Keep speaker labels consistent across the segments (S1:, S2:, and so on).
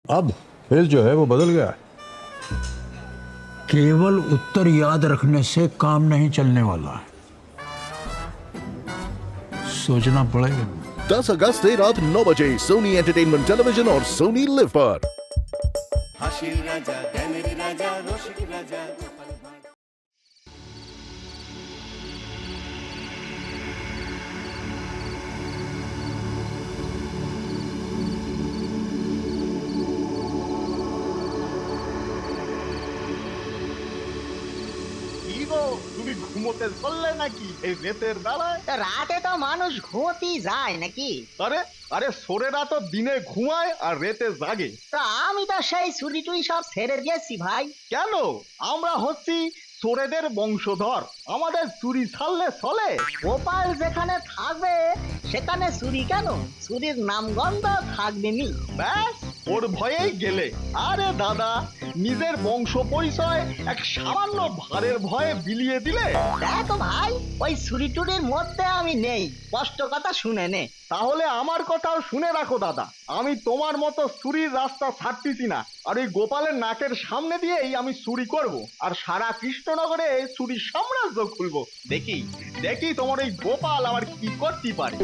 S1: अब फिर जो है वो बदल गया।
S2: केवल उत्तर याद रखने से काम नहीं चलने वाला, सोचना पड़ेगा।
S3: 10 अगस्त से रात 9 बजे सोनी एंटरटेनमेंट टेलीविजन और सोनी लिव पर।
S4: হাসির রাজা জ্ঞানের রাজা রসিক রাজা গোপাল ভাঁড়।
S5: কি গো, তুমি ঘুমোতে চললে নাকি এই রাতের বেলায়?
S6: তা রাতে তো মানুষ ঘুমোতেই যায় নাকি?
S5: আরে আরে সোরেরা তো দিনে ঘুমায় আর রাতে জাগে।
S6: তা আমি তো সেই চুরি টুরি সব ছেড়ে দিয়েছি ভাই।
S5: কেন? আমরা হচ্ছি চোরেদের বংশধর, আমাদের চুরি ছাড়লে চলে?
S6: গোপাল যেখানে থাকবে সেখানে চুরি কেন? চুরির নামগন্ধ থাকবে নি।
S5: ব্যাস ওর ভয়েই গেলে। আরে দাদা, নিজের বংশ পরিচয় এক সামান্য ভারের ভয়ে বিলিয়ে দিলে।
S6: দেখো ভাই, ওই চুরি টুরির মধ্যে আমি নেই, স্পষ্ট কথা শুনে নে।
S5: তাহলে আমার কথাও শুনে রাখো দাদা, আমি তোমার মতো চুরির রাস্তা ছাড়তেছি না। আর ওই গোপালের নাকের সামনে দিয়েই আমি চুরি করব, আর সারা কৃষ্ণনগরে চুরির সাম্রাজ্য খুলবো। দেখি দেখি তোমার ওই গোপাল আবার কি করতে পারে।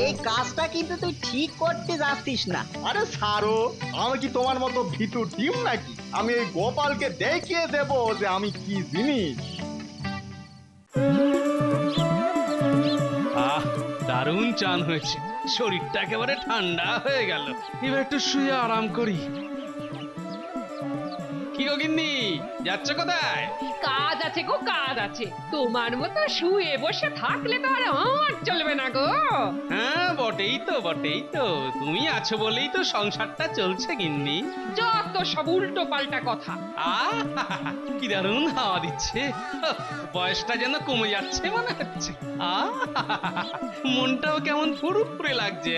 S6: এই কাজটা কিন্তু তুই ঠিক করতে যাচ্ছিস না।
S5: আরে ছাড়ো, আমি কি তোমার মতো ভীতু ডিম নাকি? আমি এই গোপালকে দেখিয়ে দেব যে আমি কি জিনিস।
S7: আহ, দারুণ চান হয়েছে, শরীরটা একেবারে ঠান্ডা হয়ে গেল। এবার একটু শুয়ে আরাম করি। কি গো গিন্নি, যাচ্ছ কোথায়?
S8: কাজ আছে গো, কাজ আছে। তোমার মতো শুয়ে বসে থাকলে তো আর আমার চলবে না গো।
S7: হ্যাঁ, বটেই তো বটেই তো, তুমি আছো বলেই তো সংসারটা চলছে গিন্নি।
S8: যত সব উল্টো পাল্টা কথা।
S7: আহ, কি দারুণ হাওয়া দিচ্ছে, বয়সটা যেন কমে যাচ্ছে মনে হচ্ছে। আহ, মনটাও কেমন ফুরফুরে লাগছে।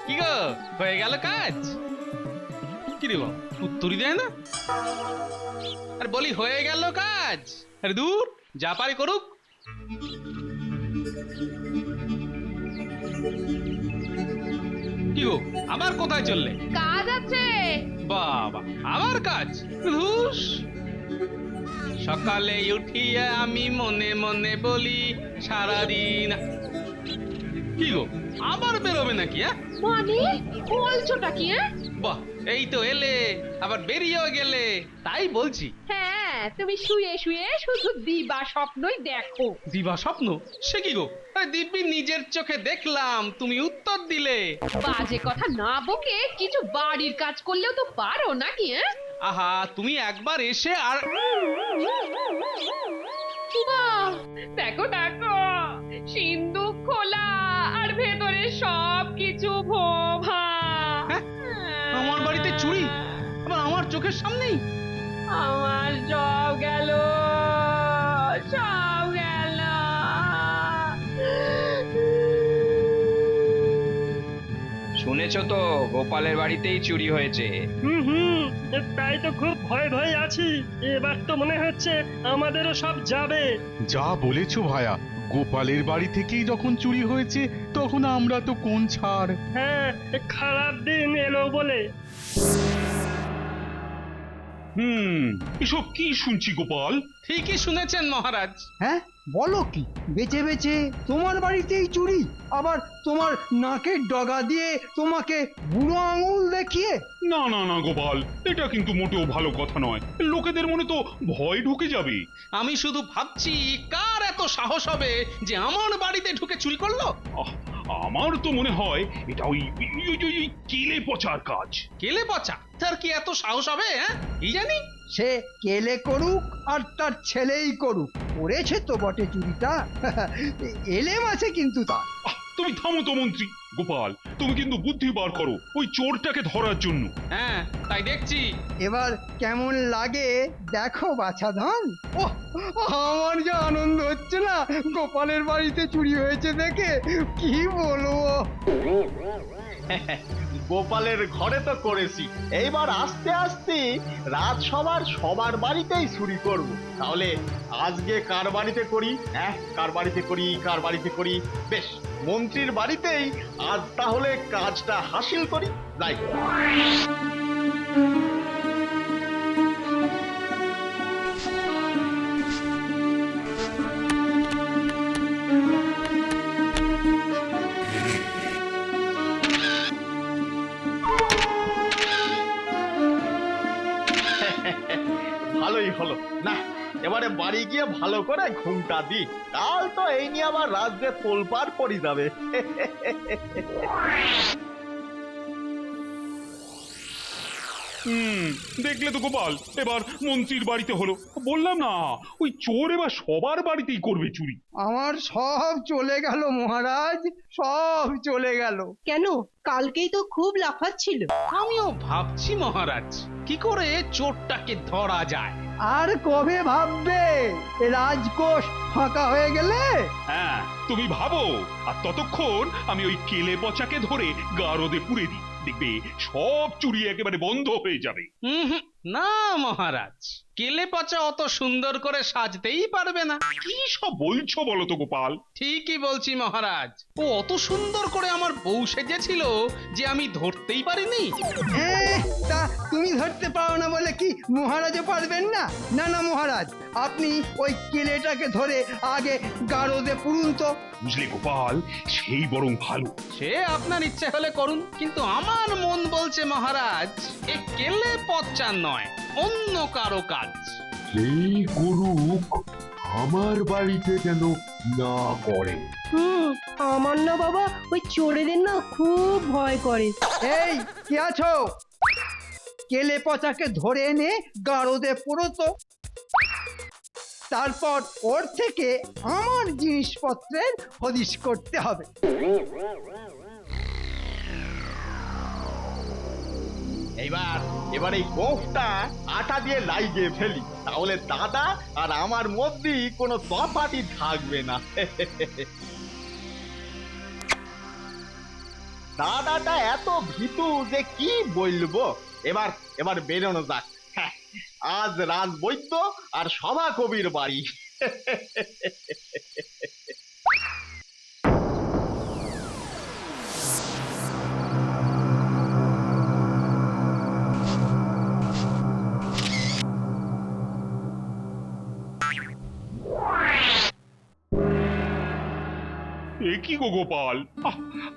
S7: কি গো, হয়ে গেল কাজ? কি রে বাবা, উত্তরই দেয় না। আর বলি হয়ে গেল কাজ? আরে দূর, যা পারি করুক। কি গো, আবার কোথায় চললে?
S8: কাজ আছে।
S7: বাবা, আবার কাজ? ধুস, সকালে উঠিয়া আমি মনে মনে বলি সারাদিন। কি গো, আবার বেরোবে নাকি?
S8: মানে বলছোটা কি?
S7: বাহ, এই তো এলে, আবার বেরিয়েও গেলে, তাই বলছি।
S8: হ্যাঁ, তুমি শুয়ে শুয়ে শুধু দিবা স্বপ্নই দেখো।
S7: দিবা স্বপ্ন? সে কি গো, দিব্যি নিজের চোখে দেখলাম, তুমি উত্তর দিলে।
S8: বাজে কথা না বকে কিছু বাড়ির কাজ করলেও তো পারো নাকি?
S7: আহা, তুমি একবার এসে আর
S8: বাহ, দেখো দেখো, সিন্দুক খোলা আর ভেতরে সব কিছু ভোভা।
S7: আমার বাড়িতে চুরি, আবার আমার চোখের সামনেই।
S8: আমার সব গেল, সব গেল।
S9: শুনেছ তো, গোপালের বাড়িতেই চুরি হয়েছে।
S10: তাই তো খুব ভয় ভয় আছি। এবার তো মনে হচ্ছে আমাদেরও সব যাবে।
S11: যা বলেছো ভায়া, গোপালের বাড়ি থেকেই যখন চুরি হয়েছে তখন আমরা তো কোন ছাড়।
S10: হ্যাঁ, খারাপ দিন এলো বলে।
S11: এসব কি শুনছি গোপাল?
S7: ঠিকই শুনেছেন মহারাজ।
S12: হ্যাঁ, বলো কি? বেঁচে বেঁচে তোমার বাড়িতেই চুরি, আবার তোমার নাকের ডগা দিয়ে তোমাকে বুড়ো আঙুল দেখিয়ে?
S11: না না না গোপাল, এটা কিন্তু মোটেও ভালো কথা নয়, লোকেদের মনে তো ভয় ঢুকে যাবে।
S7: আমি শুধু ভাবছি, কার এত সাহস হবে যে আমার বাড়িতে ঢুকে চুরি করলো?
S11: আমার তো মনে হয় এটা ওই কেলে পচার কাজ।
S7: কেলে পচা? তার কি এত সাহস হবে? কি জানি।
S12: সে কেলে করুক আর তার ছেলেই করুক, করেছে তো বটে চুরিটা। এলেম আছে কিন্তু তার।
S11: তুমি থামো তো মন্ত্রী। গোপাল, তুমি কিন্তু বুদ্ধি বার করো ওই চোরটাকে ধরার জন্য।
S7: হ্যাঁ, তাই দেখছি।
S12: এবার কেমন লাগে দেখো বাছাধন। ওহ, আমার যে আনন্দ হচ্ছে না গোপালের বাড়িতে চুরি হয়েছে দেখে, কি বলবো।
S5: গোপালের ঘরে তো করেছি, এইবার আস্তে আস্তে রাজসভার সবার বাড়িতেই চুরি করব। তাহলে আজকে কার বাড়িতে করি? কার বাড়িতে করি, কার বাড়িতে করি? বেশ, মন্ত্রীর বাড়িতেই আজ তাহলে কাজটা হাসিল করি, যাই। ভালোই হলো না, এবারে বাড়ি গিয়ে ভালো করে ঘুমটা দি, কাল তো এই নিয়ে আবার রাজ্যে তোলপাড় পড়ে যাবে।
S11: দেখলে তো গোপাল, এবার মন্ত্রীর বাড়িতে হলো। বললাম না, ওই চোর এবার সবার বাড়িতেই করবে চুরি।
S12: আমার সব চলে গেল মহারাজ, সব চলে গেল।
S8: কেন, কালকেই তো খুব লাফাচ্ছিল।
S7: আমিও ভাবছি মহারাজ, কি করে চোরটাকে ধরা যায়।
S12: আর কবে ভাববে, এ রাজকোষ ফাঁকা হয়ে গেলে?
S11: হ্যাঁ, তুমি ভাবো, আর ততক্ষণ আমি ওই কেলে পচাকে ধরে গারদে পুরে দিই, দেখবে সব চুরি একেবারে বন্ধ হয়ে যাবে।
S7: না মহারাজ, কেলে পচা অত সুন্দর করে সাজতেই পারবে না।
S11: কি সব বলছো বলো তো গোপাল?
S7: ঠিকই বলছি মহারাজ, ও অত সুন্দর করে আমার বউ সেজেছিল যে আমি ধরতেই পারিনি।
S12: তা তুমি ধরতে পারো না বলে কি মহারাজও পারবেন না? না না মহারাজ, আপনি ওই কেলেটাকে ধরে আগে গারদে পুরুন তো।
S11: বুঝলে গোপাল, সেই বরং ভালো।
S7: সে আপনার ইচ্ছে হলে করুন, কিন্তু আমার মন বলছে মহারাজ, এ কেলে পচা নয়, অন্য কারো কাজ।
S1: সেই করুক, আমার বাড়িতে যেন না করে।
S8: আমার না বাবা ওই চোরেদের না খুব ভয় করে।
S12: এই কে আছো? কেলে পচাকে ধরে এনে গারদে পুরো তো, তারপর ওর থেকে আমার জিনিসপত্রের হদিশ করতে হবে।
S5: এবার এই গোফটা আটা দিয়ে লাগিয়ে ফেলি, তাহলে দাদা আর আমার মধ্যে কোনো তফাৎই থাকবে না। দাদাটা এত ভীতু যে কি বলবো। এবার বেরোনো যাক। হ্যাঁ, আজ রাজবৈদ্য আর সভা কবির বাড়ি।
S11: এ কি গো গোপাল,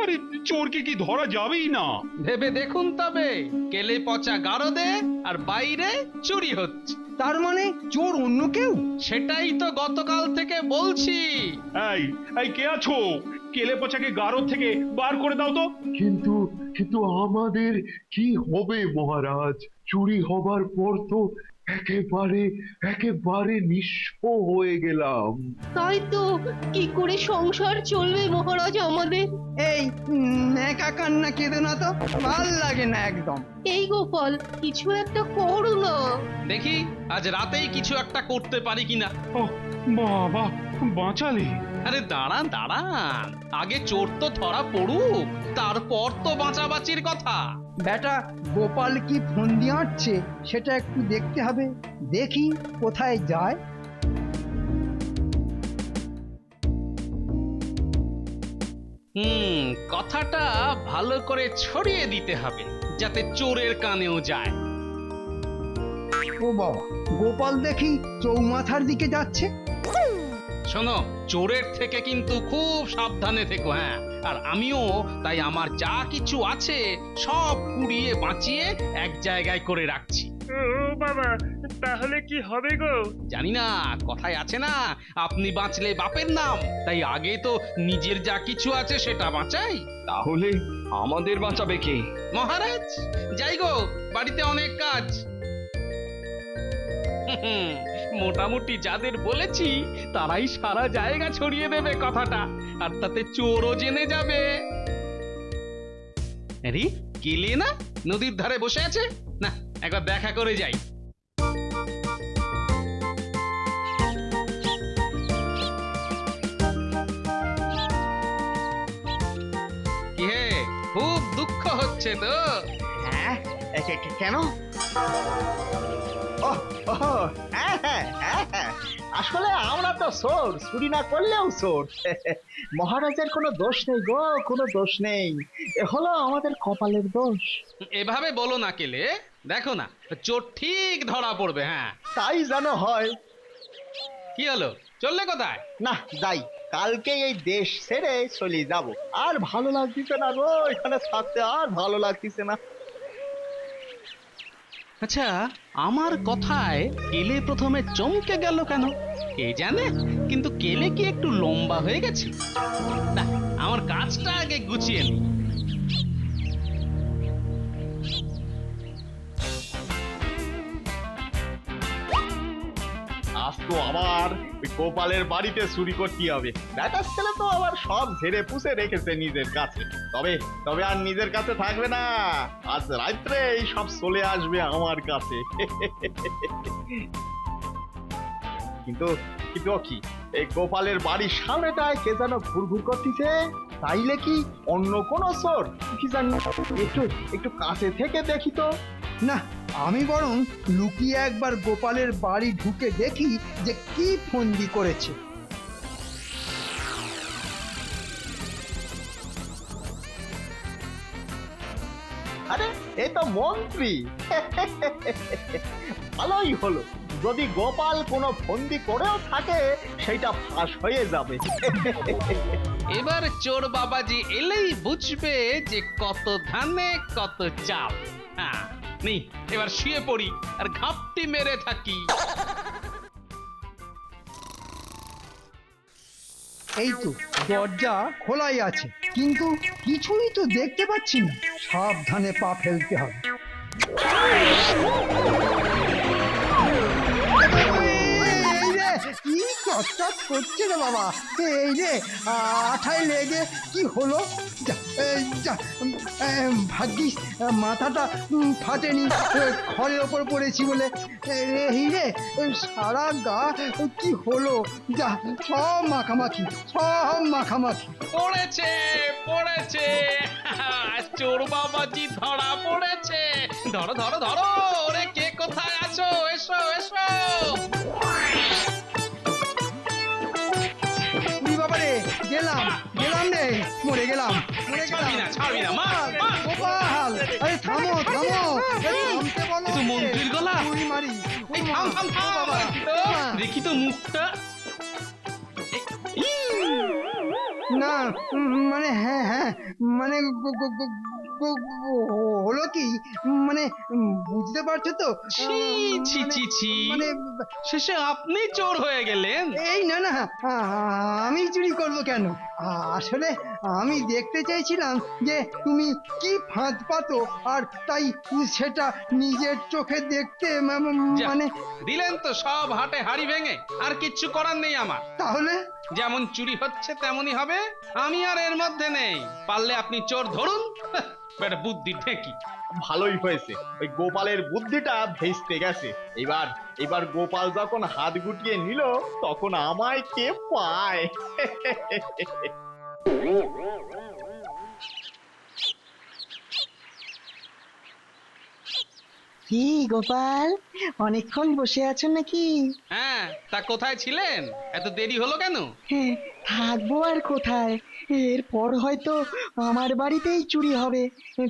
S11: আরে চোরকে কি ধরা যাবেই না?
S7: ভেবে দেখুন তবে, কেলে পচা গারদে আর বাইরে চুরি হচ্ছে।
S12: তার মানে চোর অন্য কেউ?
S7: সেটাই তো গতকাল থেকে বলছি।
S11: এই এই কে আছো? কেলে পচাকে গারদ থেকে বার করে দাও তো।
S1: কিন্তু কিন্তু আমাদের কি হবে মহারাজ? চুরি হবার পর তো একেবারে নিঃস্ব হয়ে গেলাম।
S8: তাই তো, কি করে সংসার চলবে মহারাজ আমাদের?
S12: এই একা কান্না কেঁদো না তো, ভাল লাগে না একদম।
S8: এই গোপাল, কিছু একটা করো না।
S7: দেখি আজ রাতেই কিছু একটা করতে পারি কিনা।
S11: বাবা, বাঁচালে।
S7: আরে দাঁড়ান দাঁড়ান, আগে চোর তো ধরা পড়ুক, তারপর তো বাঁচাবাচির কথা।
S12: বেটা গোপাল কি ফোন দিয়ে আসছে সেটা একটু দেখতে হবে, দেখি কোথায় যায়।
S7: কথাটা ভালো করে ছড়িয়ে দিতে হবে, যাতে চোরের কানেও যায়।
S12: ও বাবা, গোপাল দেখি চৌমাথার দিকে যাচ্ছে।
S7: শোনো, চোরের থেকে কিন্তু খুব সাবধানে থেকো। হ্যাঁ, আর আমিও তাই আমার যা কিছু আছে সব কুড়িয়ে বাঁচিয়ে এক জায়গায় করে রাখছি।
S10: ও বাবা, তাহলে কি হবে গো?
S7: জানি না, কথায় আছে না, আপনি বাঁচলে বাপের নাম, তাই আগে তো নিজের যা কিছু আছে সেটা বাঁচাই।
S9: তাহলে আমাদের বাঁচাবে কে?
S7: মহারাজ, যাই গো, বাড়িতে অনেক কাজ। মোটামুটি যাদের বলেছি তারাই সারা জায়গা ছড়িয়ে দেবে কথাটা, আর তাতে চোরও জেনে যাবে। আরে কেলে না নদীর ধারে বসে আছে, না একবার দেখা করে যাই। কি হে, খুব দুঃখ হচ্ছে তো?
S5: হ্যাঁ, কেন? হ্যাঁ, আসলে আমরা তো চোর, চুরি না করলেও চোর। মহারাজের কোনো দোষ নেই গো, কোনো দোষ নেই, এ হলো আমাদের কপালের দোষ।
S7: এভাবে বলো না কেলে, দেখো না চোর ঠিক ধরা পড়বে। হ্যাঁ
S5: তাই যেন হয়।
S7: কি হলো, চললে কোথায়?
S5: না যাই, কালকে এই দেশ ছেড়ে চলে যাব। আর ভালো লাগতেছে না গো, এখানে থাকতে আর ভালো লাগতেছে না।
S7: আচ্ছা, আমার কথায় কেলে প্রথমে চমকে গেল কেন কে জানে, কিন্তু কেলে কি একটু লম্বা হয়ে গেছে? না, আমার কাজটা আগে গুছিয়ে নি।
S5: আজ তো আবার ওই গোপালের বাড়িতে চুরি করতে হবে। ব্যাটার ছেলে তো আবার সব ঝেড়ে পুষে রেখেছে নিজের কাছে। তবে তবে আর নিজের কাছে থাকবে না, আজ রাত্রে এই সব চলে আসবে আমার কাছে। কিন্তু কিন্তু ও কি, এই গোপালের বাড়ির সামনেটায় কে যেন ঘুরঘুর করতেছে। তাইলে কি অন্য কোনো চোর কি জানি? একটু একটু কাছে থেকে দেখি তো।
S12: না, আমি বরং লুকিয়ে একবার গোপালের বাড়ি ঢুকে দেখি যে কি ফন্দি করেছে।
S5: আরে এই তো মন্ত্রী। ভালোই হলো, যদি গোপাল কোনো ফন্দি করেও থাকে সেটা ফাঁস হয়ে যাবে।
S7: এবার চোর বাবাজি এলেই বুঝবে যে কত ধানে কত চাল। হ্যাঁ নেই, এবার শুয়ে পড়ি আর ঘাপটি মেরে থাকি।
S12: এই তো দরজা খোলাই আছে, কিন্তু কিছুই তো দেখতে পাচ্ছি না। সাবধানে পা ফেলতে হবে। এই রে, কি চটচট করছে রে বাবা! এই রে, আঠায় লেগে কি হলো? ভাগ্যিস মাথাটা ফাটেনি, খড়ের ওপর পড়েছি বলে। এই রে, সারা গা কি হলো? যা, সব মাখামাখি, সব মাখামাখি।
S7: পড়েছে পড়েছে, চোর বাবাজি ধরা পড়েছে। ধরো ধরো ধরো, ওরে কে কোথায় আছো? এসো এসো।
S12: বাবারে, গেলাম গেলাম রে, মরে গেলাম মরে
S7: ছাড়বি না, ছাড়বি না, মা,
S12: গেলাম।
S7: মা।
S12: গোপাল, আরে থামো থামো, থামতে বলো।
S7: তো মন্ত্রীর গলা।
S12: ছুরি মারি।
S7: এই থাম থাম থাম,
S12: বাবা,
S7: দেখি তো, দেখি তো মুখটা।
S12: না, মানে হ্যাঁ হ্যাঁ, মানে হলো কি, মানে বুঝতে পারছো তো?
S7: ছি ছি ছি ছি,
S12: মানে
S7: শেষে আপনি চোর হয়ে গেলেন।
S12: এই না না, আমি চুরি করব কেন? আসলে আমি দেখতে চাইছিলাম যে তুমি কি ফাঁদ পাতো, আর তাই সেটা নিজের চোখে দেখতে
S7: যা,
S12: মানে।
S7: দিলেন তো সব হাটে হাড়ি ভেঙে। আর কিচ্ছু করার নেই আমার।
S12: তাহলে
S7: যেমন চুরি হচ্ছে তেমনই হবে, আমি আর এর মধ্যে নেই। পারলে আপনি চোর ধরুন, বেটা বুদ্ধি ঢেকি।
S5: ভালোই হয়েছে, ওই গোপালের বুদ্ধিটা ভেস্তে গেছে। এবার এবার গোপাল যখন হাত গুটিয়ে নিল, তখন আমায় কে পায়?
S6: কি গোপাল, অনেকক্ষণ বসে আছো নাকি?
S7: হ্যাঁ, তা কোথায় ছিলেন? এত দেরি হলো কেন?
S6: হ্যাঁ, থাকবো আর কোথায়? এরপর হয়তো আমার বাড়িতেই চুরি হবে।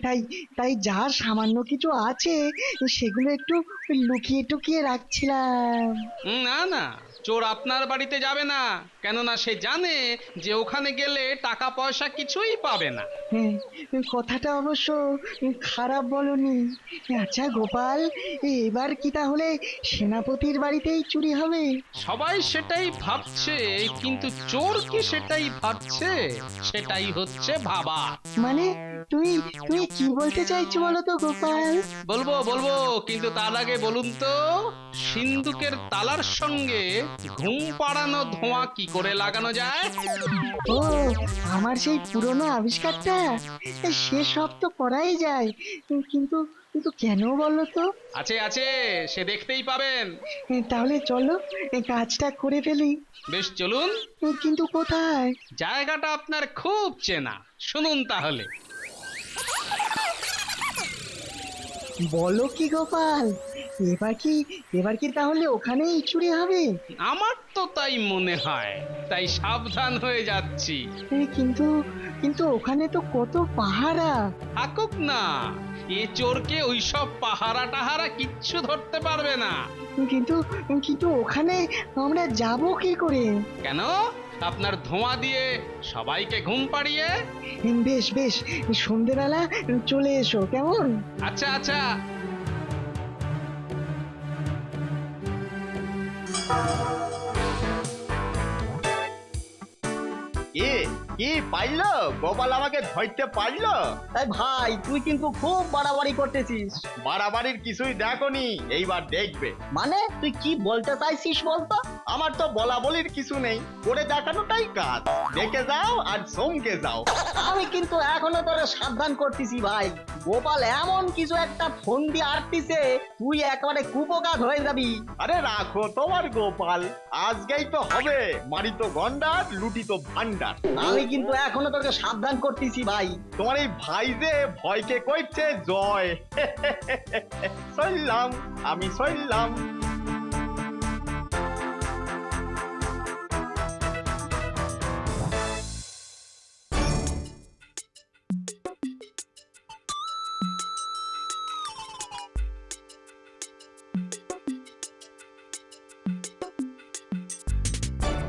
S6: তাই তাই যা সামান্য কিছু আছে সেগুলো একটু লুকিয়ে টুকিয়ে রাখছিলাম।
S7: না না, চোর আপনার বাড়িতে যাবে না, কেননা সে জানে যে ওখানে গেলে টাকা পয়সা কিছুই পাবে না।
S6: হ্যাঁ, কথাটা অবশ্য খারাপ বলনি। আচ্ছা গোপাল, এবার কি তাহলে সেনাপতির বাড়িতেই চুরি হবে?
S7: সবাই সেটাই ভাবছে, কিন্তু চোর কি সেটাই ভাবছে? সেটাই হচ্ছে ভাবা।
S6: মানে তুমি তুমি কি বলতে চাইছো বলো তো গোপাল?
S7: বলবো বলবো, কিন্তু তার আগে বলুন তো, সিন্দুকের তালার সঙ্গে ঘুম পাড়ানো ধোঁয়া কি করে লাগানো যায়?
S6: ও, আমার সেই পুরনো আবিষ্কারটা, সে সব তো করাই যায়, কিন্তু কিন্তু কেন বলো তো?
S7: আছে আছে, সে দেখতেই পাবেন।
S6: তাহলে চলো কাজটা করে ফেলি।
S7: বেশ চলুন।
S6: কিন্তু কোথায়?
S7: জায়গাটা আপনার খুব চেনা, শুনুন তাহলে।
S6: বলো কি গোপাল, এবার কি তাহলে ওখানেই চুরি হবে?
S7: আমার তো তাই মনে হয়, তাই সাবধান হয়ে যাচ্ছি।
S6: কিন্তু কিন্তু ওখানে তো কত পাহারা।
S7: থাকুক না, এ চোরকে ওইসব পাহারা টাহারা কিচ্ছু ধরতে পারবে না।
S6: কিন্তু কিন্তু ওখানে আমরা যাব কি করে?
S7: কেন? আপনার ধোঁয়া দিয়ে সবাইকে ঘুম পাড়িয়ে?
S6: বেশ বেশ, সন্ধেবেলা চলে এসো, কেমন?
S7: আচ্ছা আচ্ছা।
S5: কি পাইলো? গোপাল আমাকে ধরতে পারলো?
S6: এই ভাই, তুই কিন্তু খুব বাড়াবাড়ি করতেছিস।
S5: বাড়াবাড়ির কিছুই দেখোনি, এইবার দেখবে।
S6: মানে তুই কি বলতে চাইছিস বলতো?
S5: আমার তো বলা বলির কিছু নেই, করে দেখানোটাই কাজ। দেখে যাও আর চমকে যাও।
S6: আমি কিন্তু এখনো তোরে সাবধান করতেছি ভাই, গোপাল এমন কিছু একটা ফোন দিয়ে আটতিছে, তুই একেবারে কুপকাত হয়ে যাবি।
S5: আরে রাখো তোমার গোপাল, আজকেই তো হবে মারিত গন্ডার লুটিত ভান্ডার।
S6: আমি কিন্তু এখনো তোকে সাবধান করতেছি ভাই।
S5: তোমার এই ভাই যে ভয়কে কইছে জয়। চললাম, আমি চললাম।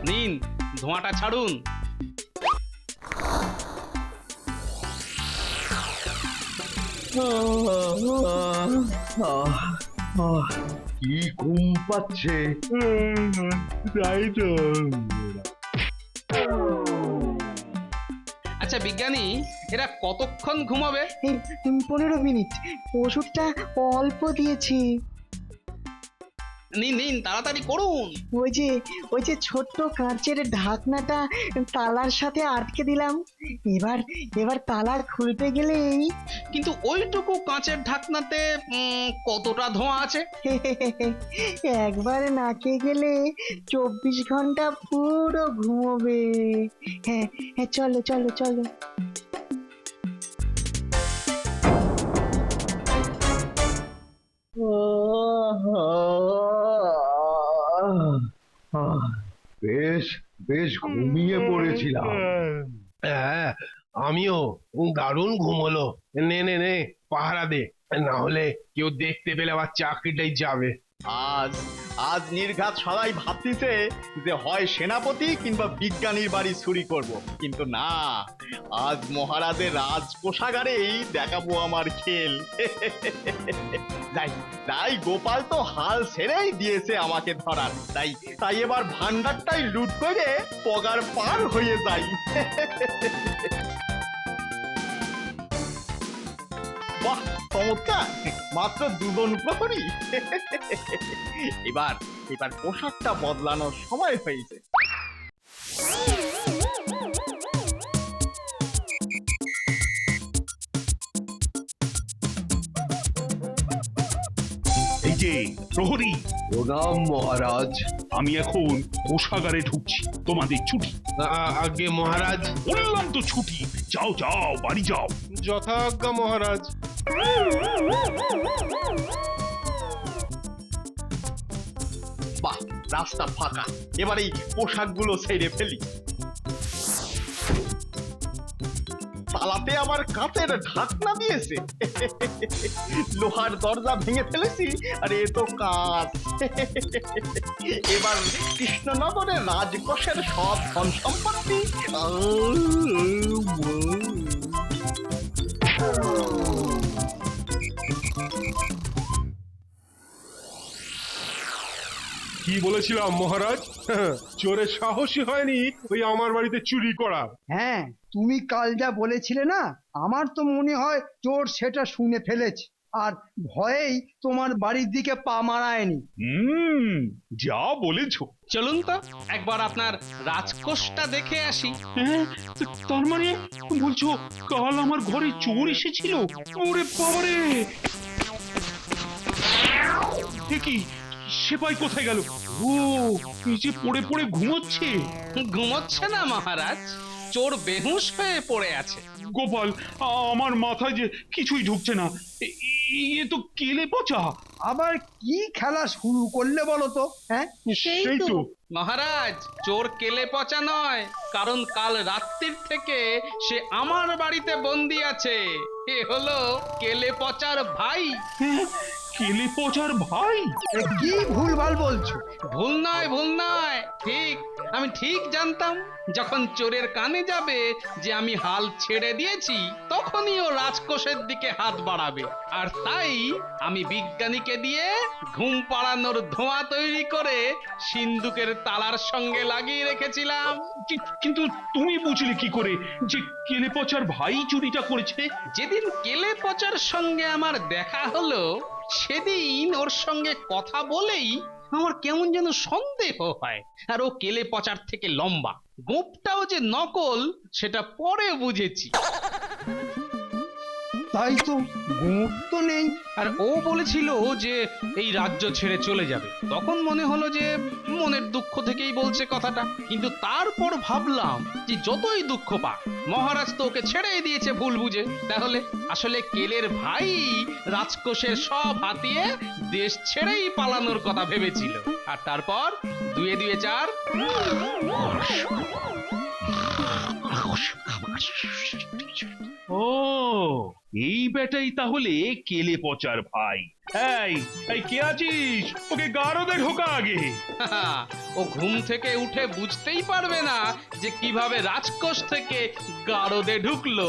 S7: নিন, ধোঁয়াটা ছাড়ুন।
S1: কি ঘুম পাচ্ছে। তাই তো।
S7: আচ্ছা বিজ্ঞানী, এরা কতক্ষণ ঘুমাবে?
S6: 15 মিনিট, ওষুধটা অল্প দিয়েছি।
S7: নিন নিন, তাড়াতাড়ি করুন।
S6: ওই যে ছোট্ট কাঁচের ঢাকনাটা তালার সাথে আটকে দিলাম, এবার তালা খুলতে গেলেই।
S7: কিন্তু ওইটুকু কাঁচের ঢাকনাতে কতটা ধোঁয়া আছে?
S6: একবার নাকে গেলে 24 ঘন্টা পুরো ঘুমোবে। হ্যাঁ হ্যাঁ, চলো চলো চলো।
S1: বেশ বেশ ঘুমিয়ে পড়েছিলাম।
S11: হ্যাঁ, আমিও। দারুণ ঘুম হলো। নে নে নে, পাহারা দে, না হলে কেউ দেখতে পেলে আবার চাকরিটাই যাবে।
S5: আজ নির্ঘাত সবাই ভাবতিছে যে হয় সেনাপতি কিংবা বিজ্ঞানীর বাড়ি চুরি করব, কিন্তু না, আজ মহারাজের রাজ কোষাগারেই দেখাবো আমার খেল। তাই গোপাল তো হাল ছেড়েই দিয়েছে আমাকে ধরার, তাই এবার ভান্ডারটাই লুট করে পগার পার হয়ে যাই। বাহ, চমৎকার! মাত্র 2 জন প্রহরী। এবার পোশাকটা বদলানোর সময় হয়েছে।
S11: এই যে প্রহরী।
S1: প্রণাম মহারাজ।
S11: আমি এখন কোষাগারে ঢুকছি, তোমাদের ছুটি।
S2: আগে মহারাজ।
S11: বললাম তো ছুটি, যাও যাও, বাড়ি যাও।
S2: যথাজ্ঞা মহারাজ।
S5: বাহ, রাস্তা ফাঁকা, এবার এই পোশাকগুলো ছেড়ে ফেলি। তালাতে আবার কাঁচের ঢাকনা দিয়েছে। লোহার দরজা ভেঙে ফেলেছি, আর এ তো কাঁচ। এবার কৃষ্ণনগরের রাজকোষের সব ধন সম্পত্তি।
S11: কি বলেছিলাম মহারাজ? চোরের সাহসী হয়নি ওই আমার বাড়িতে চুরি করা।
S12: হ্যাঁ, তুমি কাল যা বলেছিলে না, আমার তো মনে হয় চোর সেটা শুনে ফেলেছে, আর ভয়েই তোমার বাড়ির দিকে পা মারায়নি।
S11: যা বলেছো।
S7: চলুন তো একবার আপনার রাজকোষটা দেখে আসি।
S11: তার মানে বলছো কাল আমার ঘরে চোর এসেছিল? ওরে বাবারে! কি সেপাই কোথায় গেল? ও, নিচে পড়ে পড়ে ঘুমোচ্ছে।
S7: ঘুমোচ্ছে না মহারাজ, চোর বেহুশ হয়ে পড়ে আছে।
S11: গোপাল, আমার মাথায় যে কিছুই ঢুকছে না। এ তো কেলে পচা।
S12: আবার কি খেলা শুরু করলে বলো তো? হ্যাঁ,
S1: সেই তো।
S7: মহারাজ, চোর কেলে পচা নয়, কারণ কাল রাত্রির থেকে সে আমার বাড়িতে বন্দি আছে। এ হলো কেলে পচার ভাই।
S11: কেলে পচার ভাই?
S12: এ কি ভুলভাল বলছো?
S7: ভুল নয়, ভুল নয়, ঠিক। আমি ঠিক জানতাম যখন চোরের কানে যাবে যে আমি হাল ছেড়ে দিয়েছি, তখনই ও রাজকোষের দিকে হাত বাড়াবে। আর তাই আমি বিজ্ঞানীকে দিয়ে ঘুম পাড়ানোর ধোঁয়া তৈরি করে সিন্দুকের তালার সঙ্গে লাগিয়ে রেখেছিলাম।
S11: কিন্তু তুমি বুঝলে কি করে যে কেলে পচার ভাই চুরিটা করেছে?
S7: যেদিন কেলে পচার সঙ্গে আমার দেখা হলো, সেদিন ওর সঙ্গে কথা বলেই আমার কেমন যেন সন্দেহ হয়। আর ও কেলে পচার থেকে লম্বা, গোপটাও যে নকল সেটা পরে বুঝেছি।
S12: তাই তো, গোঁপ তো নেই।
S7: আর ও বলেছিল যে এই রাজ্য ছেড়ে চলে যাবে। তখন মনে হলো যে মনের দুঃখ থেকেই বলছে কথাটা, কিন্তু তারপর ভাবলাম যে যতই দুঃখ পাক, মহারাজ তো ওকে ছেড়েই দিয়েছে ভুল বুঝে। তাহলে আসলে কেলের ভাই রাজকোষের সব হাতিয়ে দেশ ছেড়েই পালানোর কথা ভেবেছিল। আর তারপর 2 2 4।
S11: ও, এই বেটাই তাহলে কেলে পচার ভাই। এই এই কে আছিস? ওকে গারদে ঢোকা আগে।
S7: ও ঘুম থেকে উঠে বুঝতেই পারবে না যে কিভাবে রাজকোষ থেকে গারদে ঢুকলো।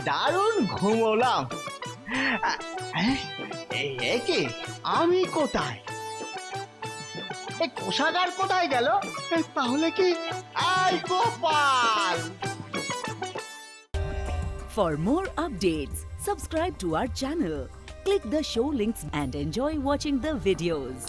S5: দারুণ ঘুমোলাম। একে আমি কোথায়? এই কোষাগার কোথায় গেল? তাহলে কি I Gopal?
S13: For more updates, subscribe to our channel, click the show links and enjoy watching the videos.